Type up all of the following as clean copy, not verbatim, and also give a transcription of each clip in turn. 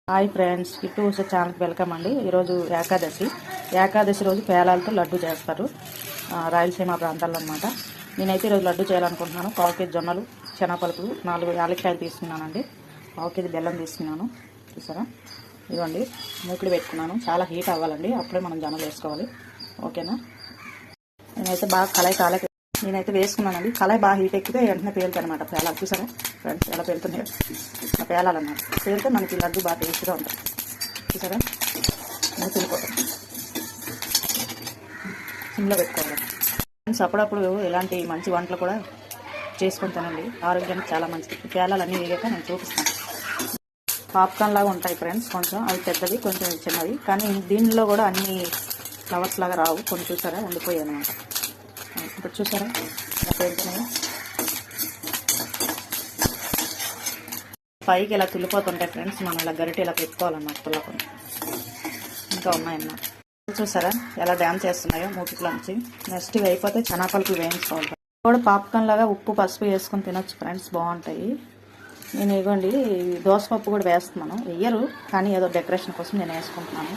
Hi friends, kit Usha ఛానల్కి welcome అండి. ఈరోజు ఏకాదశి రోజు పేలాలతో లడ్డు చేస్తారు రాయలసీమ ప్రాంతాల్లో అనమాట. నేనైతే ఈరోజు లడ్డు చేయాలనుకుంటున్నాను. 1 కేజీ జొన్నలు, శనగపలుకులు, 4 యాలక్కాయలు తీసుకున్నానండి. 1 కేజీ బెల్లం తీసుకున్నాను. చూసారా, ఇవ్వండి మూకులు పెట్టుకున్నాను. చాలా హీట్ అవ్వాలండి, అప్పుడే మనం జొన్నలు వేసుకోవాలి. ఓకేనా. నేనైతే బాగా నేనైతే వేసుకున్నానండి. కళాయి బాగా హీట్ ఎక్కితే వెంటనే పేలుతాయి అనమాట పేలాలు. చూసారా ఫ్రెండ్స్ ఎలా పేలుతున్నాయో, పేలాలన్నమాట. పేలితే మనకి లడ్డు బాగా టేస్ట్గా ఉంటుంది. చూసారా, నేను తినిపోతాను. సిమ్లో పెట్టుకోవాలి ఫ్రెండ్స్. అప్పుడప్పుడు ఇలాంటి మంచి వంటలు కూడా చేసుకొని తినండి, ఆరోగ్యానికి చాలా మంచిది. పేలాలన్నీ వేగాక నేను చూపిస్తాను. పాప్కార్న్ లాగా ఉంటాయి ఫ్రెండ్స్, కొంచెం అవి పెద్దవి, కొంచెం చిన్నవి. కానీ దీనిలో కూడా అన్ని ఫ్లవర్స్ లాగా రావు. కొన్ని చూసారా ఉండిపోయాయి అనమాట. ఇప్పుడు చూసారా ఏంటనే పైకి ఇలా తుల్లిపోతుంటాయి ఫ్రెండ్స్. మనం ఇలా గరిటె ఇలా పెట్టుకోవాలన్నమాట తుల్లకుండా. ఇంకా ఉన్నాయన్నమాట. చూసారా ఎలా డ్యాన్స్ చేస్తున్నాయో మూటిలోంచి. నెక్స్ట్ ఇవి అయిపోతే శనగపలుకులు వేయించుకోవాలి. కూడా పాప్కార్న్ లాగా ఉప్పు పసుపు వేసుకొని తినొచ్చు ఫ్రెండ్స్, బాగుంటాయి. నేను ఇవ్వండి దోసపప్పు కూడా వేస్తున్నాను. వెయ్యరు కానీ ఏదో డెకరేషన్ కోసం నేను వేసుకుంటున్నాను.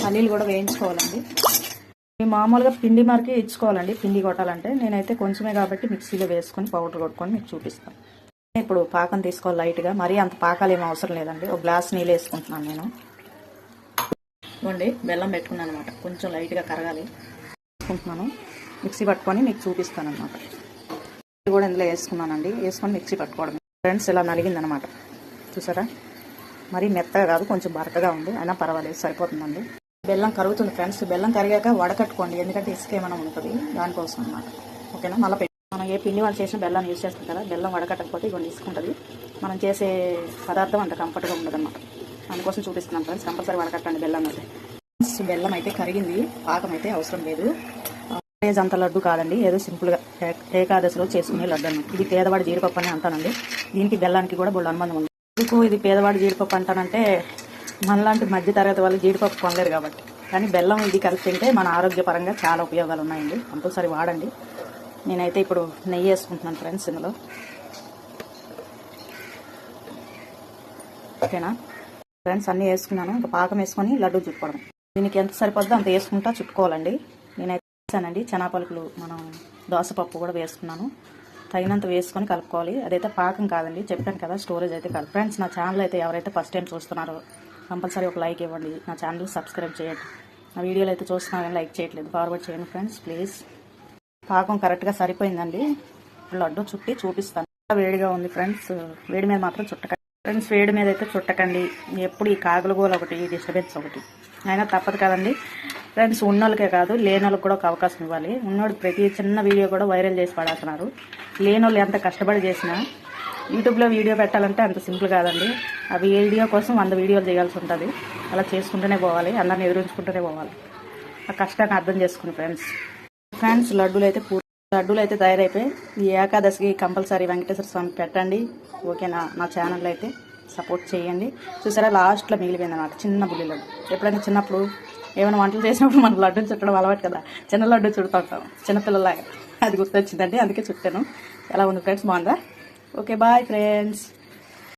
పల్లీలు కూడా వేయించుకోవాలండి. మామూలుగా పిండి మరికి ఇచ్చుకోవాలండి, పిండి కొట్టాలంటే. నేనైతే కొంచెమే కాబట్టి మిక్సీలో వేసుకొని పౌడర్ కొట్టుకొని మీకు చూపిస్తాను. ఇప్పుడు పాకం తీసుకోవాలి లైట్గా, మరీ అంత పాకాలు ఏమీ అవసరం లేదండి. ఒక గ్లాస్ నీళ్ళు వేసుకుంటున్నాను నేను. ఇవ్వండి బెల్లం పెట్టుకున్నాను అనమాట, కొంచెం లైట్గా కరగాలి. వేసుకుంటున్నాను, మిక్సీ పట్టుకొని మీకు చూపిస్తాను అనమాట. ఇది కూడా ఇందులో వేసుకున్నానండి, వేసుకొని మిక్సీ పట్టుకోవడం ఫ్రెండ్స్. ఇలా నలిగిందనమాట చూసారా. మరీ మెత్తగా కాదు, కొంచెం బరకగా ఉంది, అయినా పర్వాలేదు, సరిపోతుందండి. బెల్లం కరుగుతుంది ఫ్రెండ్స్. బెల్లం కరిగాక వడకట్టుకోండి, ఎందుకంటే ఇసుక ఏమైనా ఉంటుంది దానికోసం అనమాట. ఓకేనా. మళ్ళీ మనం ఏ పిండి వాళ్ళు చేసిన బెల్లం యూజ్ చేస్తాం కదా, బెల్లం వడకట్టకపోతే ఇవన్నీ ఇసుకుంటుంది. మనం చేసే పదార్థం అంత కంఫర్ట్గా ఉండదు అన్నమాట. దానికోసం చూపిస్తున్నాం ఫ్రెండ్స్. కంపల్సరీ వడకట్టండి బెల్లం అయితే. బెల్లం అయితే కరిగింది, పాకం అయితే అవసరం లేదు. పేజ్ అంత లడ్డు కాదండి, ఏదో సింపుల్గా ఏకాదశిలో చేసుకునే లడ్డు అన్నమాట. ఇది పేదవాడి జీడిపప్పు అని అంటానండి. దీనికి బెల్లానికి కూడా బోల్డ్ అనుబంధం ఉంది. ఎందుకు ఇది పేదవాడి జీడిపప్పు అంటానంటే, మనలాంటి మధ్య తరగతి వాళ్ళు జీడిపప్పు కొనలేరు కాబట్టి. కానీ బెల్లం ఇది కలిసి తింటే మన ఆరోగ్యపరంగా చాలా ఉపయోగాలు ఉన్నాయండి, కంపల్సరీ వాడండి. నేనైతే ఇప్పుడు నెయ్యి వేసుకుంటున్నాను ఫ్రెండ్స్ ఇందులో. ఓకేనా ఫ్రెండ్స్, అన్నీ వేసుకున్నాను. ఇంకా పాకం వేసుకొని లడ్డు చుట్టుకోవడం. దీనికి ఎంత సరిపోద్దో అంత వేసుకుంటా చుట్టుకోవాలండి. నేనైతే వేసానండి శనగపలుకులు, మనం దోసపప్పు కూడా వేసుకున్నాను. తగినంత వేసుకొని కలుపుకోవాలి. అదైతే పాకం కాదండి, చెప్పాను కదా, స్టోరేజ్ అయితే కాదు ఫ్రెండ్స్. నా ఛానల్ అయితే ఎవరైతే ఫస్ట్ టైం చూస్తున్నారో కంపల్సరీ ఒక లైక్ ఇవ్వండి. నా ఛానల్ సబ్స్క్రైబ్ చేయండి. నా వీడియోలు అయితే చూస్తున్నా కానీ లైక్ చేయట్లేదు, ఫార్వర్డ్ చేయండి ఫ్రెండ్స్ ప్లీజ్. పాకం కరెక్ట్గా సరిపోయిందండి. లడ్డు చుట్టి చూపిస్తాను. వేడిగా ఉంది ఫ్రెండ్స్, వేడి మీద మాత్రం చుట్టకండి ఫ్రెండ్స్. వేడి మీద అయితే చుట్టకండి. ఎప్పుడు ఈ కాగులు గోలు ఒకటి, డిస్టర్బెన్స్ ఒకటి, అయినా తప్పదు కదండి ఫ్రెండ్స్. ఉన్నోళ్ళకే కాదు లేనోళ్ళకి కూడా ఒక అవకాశం ఇవ్వాలి. ఉన్నోడు ప్రతి చిన్న వీడియో కూడా వైరల్ చేసి పడేస్తున్నారు. లేనోళ్ళు ఎంత కష్టపడి చేసినా యూట్యూబ్లో వీడియో పెట్టాలంటే అంత సింపుల్ కాదండి. ఆ వీడియో కోసం 100 వీడియోలు చేయాల్సి ఉంటుంది. అలా చేసుకుంటూనే పోవాలి, అందరిని ఎదురించుకుంటూనే పోవాలి. ఆ కష్టాన్ని అర్థం చేసుకుని ఫ్రెండ్స్ లడ్డూలు అయితే తయారైపోయి ఈ ఏకాదశికి కంపల్సరీ వెంకటేశ్వర స్వామి పెట్టండి. ఓకేనా. నా ఛానల్ అయితే సపోర్ట్ చేయండి. చూసారా లాస్ట్లో మిగిలిపోయింది అన్నమాట చిన్న బుల్లి లడ్డు. ఎప్పుడైనా చిన్నప్పుడు ఏమైనా వంటలు చేసినప్పుడు మనం లడ్డూలు చుట్టడం అలవాటు కదా, చిన్న లడ్డు చుడుతుంటాం చిన్నపిల్లలాగా. అది గుర్తొచ్చిందండి, అందుకే చుట్టాను. ఎలా ఉంది ఫ్రెండ్స్, బాగుందా? Okay bye friends.